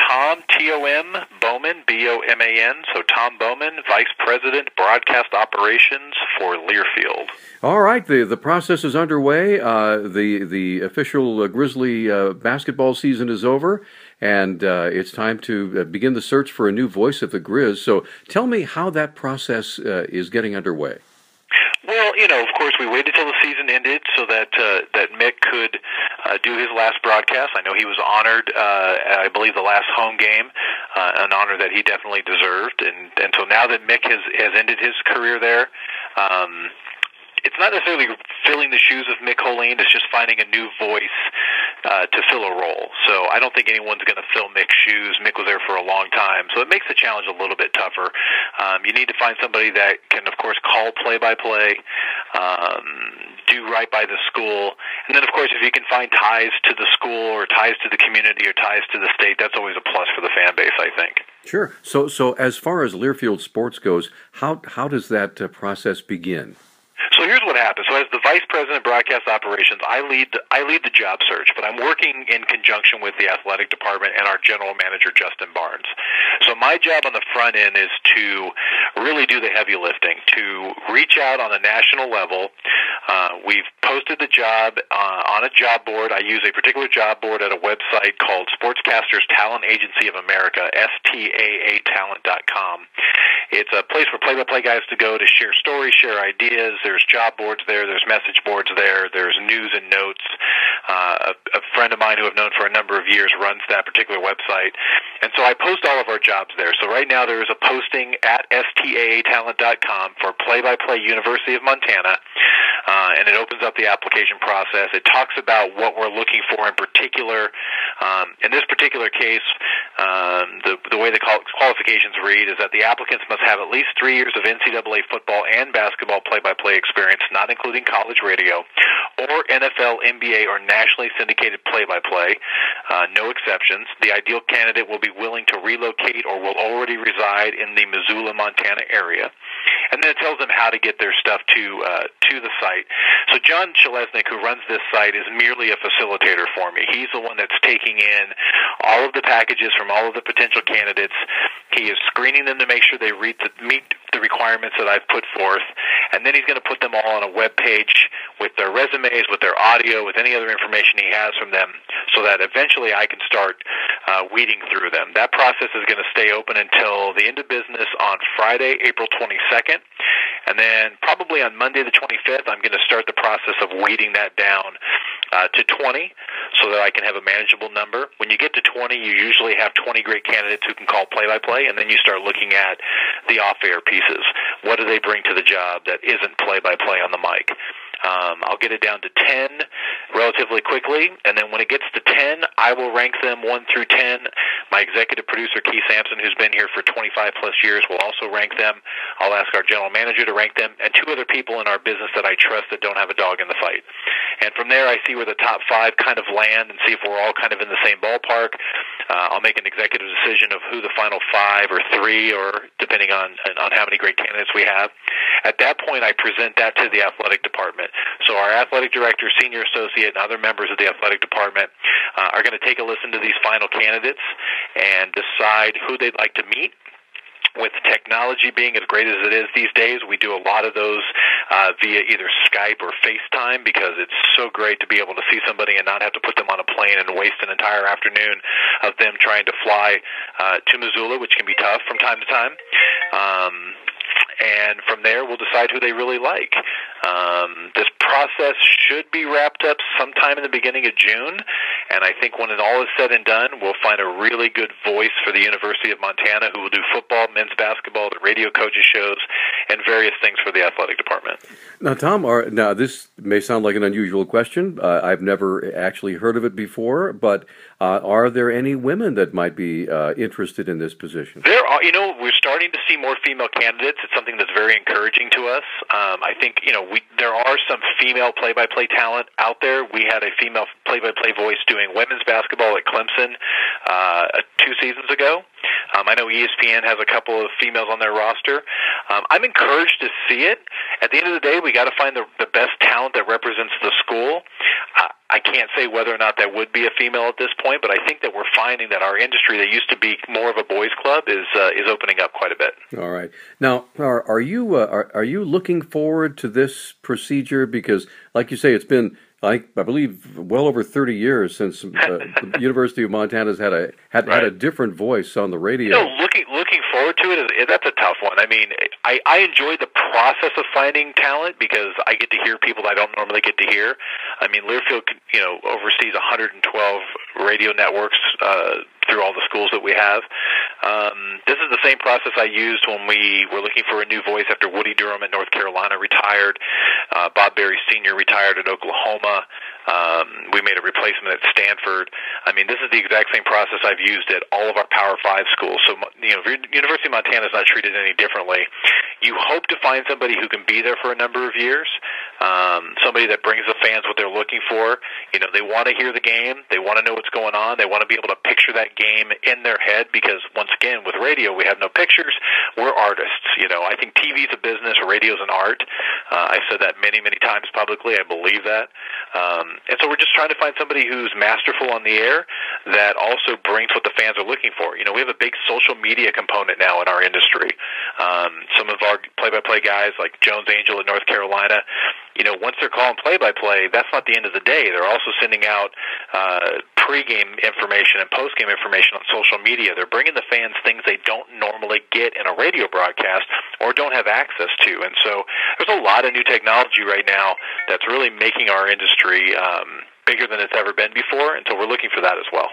Tom, T-O-M, Bowman, B-O-M-A-N, so Tom Bowman, Vice President, Broadcast Operations for Learfield. All right, the process is underway. The official Grizzly basketball season is over, and it's time to begin the search for a new voice of the Griz. So tell me how that process is getting underway. Well, of course, we waited till the season ended so that Mick could do his last broadcast. I know he was honored, I believe, the last home game, an honor that he definitely deserved. And so now that Mick has ended his career there, it's not necessarily filling the shoes of Mick Holeen, it's just finding a new voice to fill a role. So I don't think anyone's going to fill Mick's shoes. Mick was there for a long time, so it makes the challenge a little bit tougher. You need to find somebody that can, of course, call play-by-play, do right by the school, and then, of course, if you can find ties to the school or ties to the community or ties to the state, that's always a plus for the fan base, I think. Sure. So as far as Learfield sports goes, how does that process begin? So here's what happens. So as the Vice President of Broadcast Operations, I lead the job search, but I'm working in conjunction with the athletic department and our general manager, Justin Barnes. So my job on the front end is to really do the heavy lifting, to reach out on a national level. We've posted the job on a job board. I use a particular job board at a website called Sportscasters Talent Agency of America, STAAtalent.com. It's a place for play-by-play guys to go to share stories, share ideas. There's job boards there. There's message boards there. There's news and notes. A friend of mine who I've known for a number of years runs that particular website. And so I post all of our jobs there. So right now there is a posting at STAAtalent.com for play-by-play University of Montana. And it opens up the application process. It talks about what we're looking for in particular. In this particular case, the way the qualifications read is that the applicants must have at least 3 years of NCAA football and basketball play-by-play experience, not including college radio, or NFL, NBA, or nationally syndicated play-by-play. No exceptions. The ideal candidate will be willing to relocate or will already reside in the Missoula, Montana area. And then it tells them how to get their stuff to the site. So John Chalesnik, who runs this site, is merely a facilitator for me. He's the one that's taking in all of the packages from all of the potential candidates. He is screening them to make sure they meet the requirements that I've put forth, and then he's going to put them all on a web page with their resumes, with their audio, with any other information he has from them, so that eventually I can start weeding through them. That process is going to stay open until the end of business on Friday, April 22nd, and then probably on Monday the 25th, I'm going to start the process of weeding that down to 20 so that I can have a manageable number. When you get to 20, you usually have 20 great candidates who can call play-by-play, and then you start looking at the off-air pieces. What do they bring to the job that isn't play-by-play on the mic? I'll get it down to 10 relatively quickly, and then when it gets to 10, I will rank them 1 through 10. My executive producer, Keith Sampson, who's been here for 25-plus years, will also rank them. I'll ask our general manager to rank them, and 2 other people in our business that I trust that don't have a dog in the fight. And from there, I see where the top 5 kind of land and see if we're all kind of in the same ballpark. I'll make an executive decision of who the final 5 or 3, or depending on how many great candidates we have. At that point, I present that to the athletic department. So our athletic director, senior associate, and other members of the athletic department are going to take a listen to these final candidates and decide who they'd like to meet. With technology being as great as it is these days, we do a lot of those via either Skype or FaceTime, because it's so great to be able to see somebody and not have to put them on a plane and waste an entire afternoon of them trying to fly to Missoula, which can be tough from time to time. And from there, we'll decide who they really like. This process should be wrapped up sometime in the beginning of June, and I think when it all is said and done, we'll find a really good voice for the University of Montana who will do football, men's basketball, the radio coaches shows, and various things for the athletic department. Now, Tom, now this may sound like an unusual question. I've never actually heard of it before, but are there any women that might be interested in this position? There are. We're starting to see more female candidates. It's something that's very encouraging to us. I think, there are some female play-by-play talent out there. We had a female play-by-play voice doing women's basketball at Clemson 2 seasons ago. I know ESPN has a couple of females on their roster. I'm encouraged to see it. At the end of the day, we got to find the best talent that represents the school. I can't say whether or not that would be a female at this point, but I think that we're finding that our industry that used to be more of a boys' club is opening up quite a bit. All right. Now, are you looking forward to this procedure? Because, like you say, it's been, I believe, well over 30 years since the University of Montana's had a different voice on the radio. Looking forward to it, that's a tough one. I mean, I enjoy the process of finding talent because I get to hear people that I don't normally get to hear. I mean, Learfield, oversees 112 radio networks through all the schools that we have. This is the same process I used when we were looking for a new voice after Woody Durham at North Carolina retired. Bob Berry Sr. retired at Oklahoma. We made a replacement at Stanford. I mean, this is the exact same process I've used at all of our Power 5 schools. So, University of Montana is not treated any differently. You hope to find somebody who can be there for a number of years, somebody that brings the fans what they're looking for. They want to hear the game. They want to know what's going on. They want to be able to picture that game in their head because, once again, with radio, we have no pictures. We're artists. I think TV's a business, radio's an art. I've said that many, many times publicly. I believe that. And so we're just trying to find somebody who's masterful on the air that also brings what the fans are looking for. We have a big social media component now in our industry. Some of our play-by-play guys, like Jones Angel in North Carolina, once they're calling play-by-play, that's not the end of the day. They're also sending out pre-game information and post-game information on social media. They're bringing the fans things they don't normally get in a radio broadcast or don't have access to. And so there's a lot of new technology right now that's really making our industry bigger than it's ever been before, and so we're looking for that as well.